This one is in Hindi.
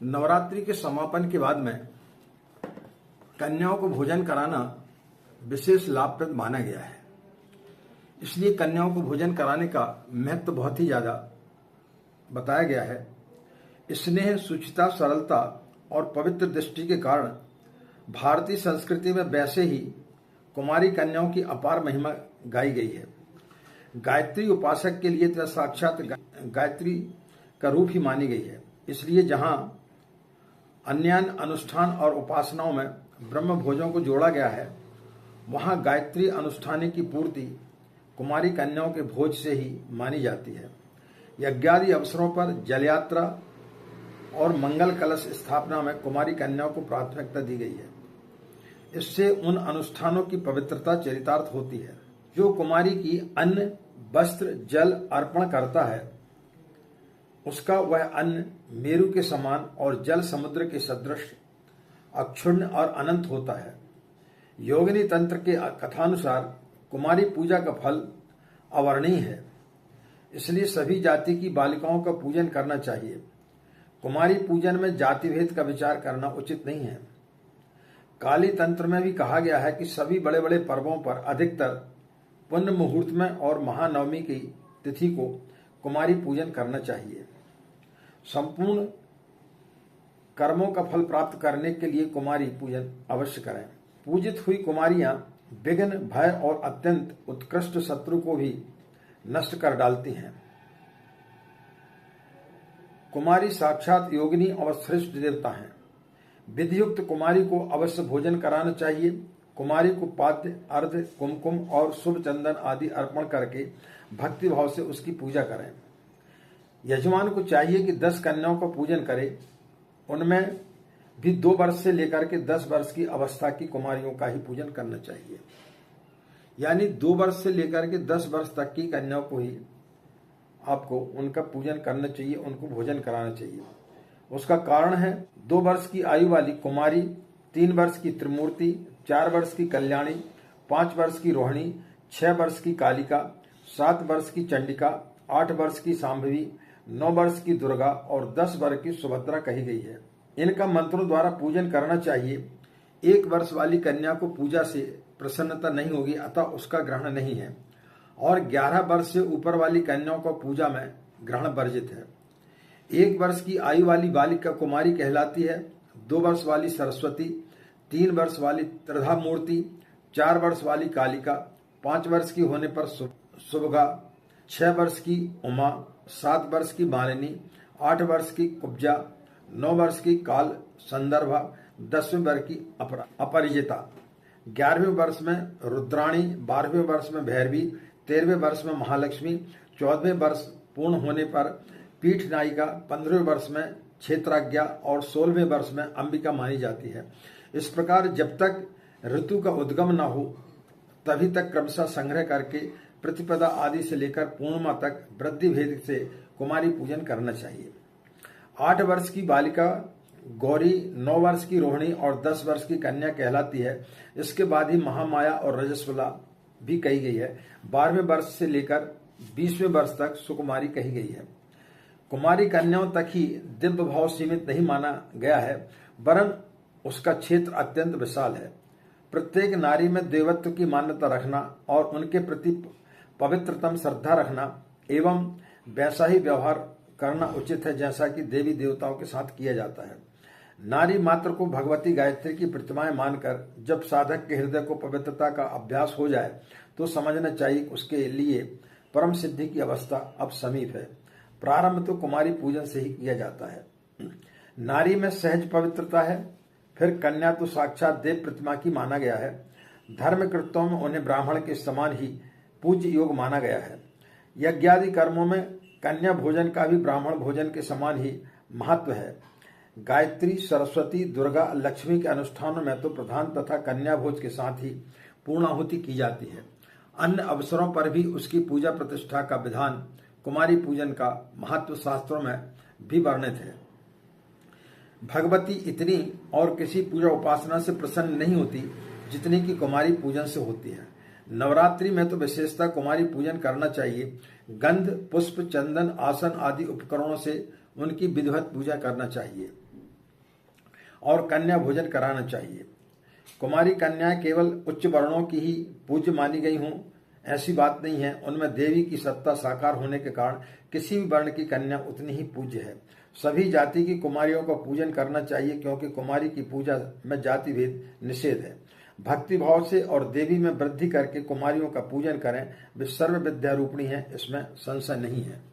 नवरात्रि के समापन के बाद में कन्याओं को भोजन कराना विशेष लाभप्रद माना गया है। इसलिए कन्याओं को भोजन कराने का महत्व बहुत ही ज्यादा बताया गया है। स्नेह, शुचिता, सरलता और पवित्र दृष्टि के कारण भारतीय संस्कृति में वैसे ही कुमारी कन्याओं की अपार महिमा गाई गई है। गायत्री उपासक के लिए तो साक्षात गायत्री का रूप ही मानी गई है। इसलिए जहां अन्य अनुष्ठान और उपासनाओं में ब्रह्म भोजों को जोड़ा गया है, वहां गायत्री अनुष्ठान की पूर्ति कुमारी कन्याओं के भोज से ही मानी जाती है। यज्ञादि अवसरों पर जल यात्रा और मंगल कलश स्थापना में कुमारी कन्याओं को प्राथमिकता दी गई है। इससे उन अनुष्ठानों की पवित्रता चरितार्थ होती है। जो कुमारी की अन्न, वस्त्र, जल अर्पण करता है, उसका वह अन्न मेरु के समान और जल समुद्र के सदृश अक्षुण्ण और अनंत होता है। योगिनी तंत्र के कथानुसार कुमारी पूजा का फल अवर्णीय है। इसलिए सभी जाति की बालिकाओं का पूजन करना चाहिए। कुमारी पूजन में जाति भेद का विचार करना उचित नहीं है। काली तंत्र में भी कहा गया है कि सभी बड़े बड़े पर्वों पर अधिकतर पुण्य मुहूर्त में और महानवमी की तिथि को कुमारी पूजन करना चाहिए। संपूर्ण कर्मों का फल प्राप्त करने के लिए कुमारी पूजन अवश्य करें। पूजित हुई कुमारियां विघ्न, भय और अत्यंत उत्कृष्ट शत्रु को भी नष्ट कर डालती हैं। कुमारी साक्षात योगिनी और श्रेष्ठ देवता हैं। विधियुक्त कुमारी को अवश्य भोजन कराना चाहिए। कुमारी को पाद्य, अर्घ्य, कुमकुम और शुभ चंदन आदि अर्पण करके भक्ति भाव से उसकी पूजा करें। यजमान को चाहिए कि 10 कन्याओं का पूजन करे। उनमें भी 2 वर्ष से लेकर के 10 वर्ष की अवस्था की कुमारियों का ही पूजन करना चाहिए। यानी 2 वर्ष से लेकर के 10 वर्ष तक की कन्याओं को ही आपको उनका पूजन करना चाहिए, उनको भोजन कराना चाहिए। उसका कारण है 2 वर्ष की आयु वाली कुमारी, 3 वर्ष की त्रिमूर्ति, 4 वर्ष की कल्याणी, 5 वर्ष की रोहिणी, 6 वर्ष की कालिका, 7 वर्ष की चंडिका, 8 वर्ष की सांभवी, 9 वर्ष की दुर्गा और 10 वर्ष की सुभद्रा कही गई है। इनका मंत्रों द्वारा पूजन करना चाहिए। 1 वर्ष वाली कन्या को पूजा से प्रसन्नता नहीं होगी, अतः उसका ग्रहण नहीं है। और 11 वर्ष से ऊपर वाली कन्याओं को पूजा में ग्रहण वर्जित है। 1 वर्ष की आयु वाली बालिका कुमारी कहलाती है। 2 वर्ष वाली सरस्वती, 3 वर्ष वाली त्रिधा मूर्ति, 4 वर्ष वाली कालिका, 5 वर्ष की होने पर सुभगा, 6 वर्ष की उमा, 7 वर्ष की मालिनी, 8 वर्ष की कुब्जा, 9 वर्ष की काल संदर्भा, 10वें वर्ष की अपरिजिता, 11वें वर्ष में रुद्राणी, 12वें वर्ष में भैरवी, 13वें वर्ष में महालक्ष्मी, 14वें वर्ष पूर्ण होने पर पीठ नायिका, 15वें वर्ष में क्षेत्राज्ञा और 16वें वर्ष में अंबिका मानी जाती है। इस प्रकार जब तक ऋतु का उद्गम न हो तभी तक क्रमशः संग्रह करके प्रतिपदा आदि से लेकर पूर्णिमा तक वृद्धि भेद से कुमारी पूजन करना चाहिए। 8 वर्ष की बालिका गौरी, 9 वर्ष की रोहिणी और 10 वर्ष की कन्या कहलाती है। इसके बाद ही महामाया और रजस्वला भी कही गई है। 12वें वर्ष से लेकर 20वें वर्ष तक सुकुमारी कही गई है। कुमारी कन्याओं तक ही दिव्य भाव सीमित नहीं माना गया है, वरन उसका क्षेत्र अत्यंत विशाल है। प्रत्येक नारी में देवत्व की मान्यता रखना और उनके प्रति पवित्रतम श्रद्धा रखना एवं वैसा ही व्यवहार करना उचित है जैसा कि देवी देवताओं के साथ किया जाता है। नारी मात्र को भगवती गायत्री की प्रतिमाएं मानकर जब साधक के हृदय को पवित्रता का अभ्यास हो जाए तो समझना चाहिए उसके लिए परम सिद्धि की अवस्था अब समीप है। प्रारंभ तो कुमारी पूजन से ही किया जाता है। नारी में सहज पवित्रता है, फिर कन्या तो साक्षात देव प्रतिमा की माना गया है। धर्म कृत्यों में उन्हें ब्राह्मण के समान ही पूज्य योग माना गया है। यज्ञादि कर्मों में कन्या भोजन का भी ब्राह्मण भोजन के समान ही महत्व है। गायत्री, सरस्वती, दुर्गा, लक्ष्मी के अनुष्ठानों में तो प्रधान तथा कन्या भोज के साथ ही पूर्णाहुति की जाती है। अन्य अवसरों पर भी उसकी पूजा प्रतिष्ठा का विधान कुमारी पूजन का महत्व शास्त्रों में भी वर्णित है। भगवती इतनी और किसी पूजा उपासना से प्रसन्न नहीं होती जितनी की कुमारी पूजन से होती है। नवरात्रि में तो विशेषता कुमारी पूजन करना चाहिए। गंध, पुष्प, चंदन, आसन आदि उपकरणों से उनकी विधिवत पूजा करना चाहिए। और कन्या भोजन कराना चाहिए। कुमारी कन्याएं केवल उच्च वर्णों की ही पूज्य मानी गई हों, ऐसी बात नहीं है। उनमें देवी की सत्ता साकार होने के कारण किसी भी वर्ण की कन्या उतनी ही पूज्य है। सभी जाति की कुमारियों का पूजन करना चाहिए, क्योंकि कुमारी की पूजा में जाति भेद निषेध है। भक्ति भाव से और देवी में वृद्धि करके कुमारियों का पूजन करें, वे सर्व विद्या रूपिणी है, इसमें संशय नहीं है।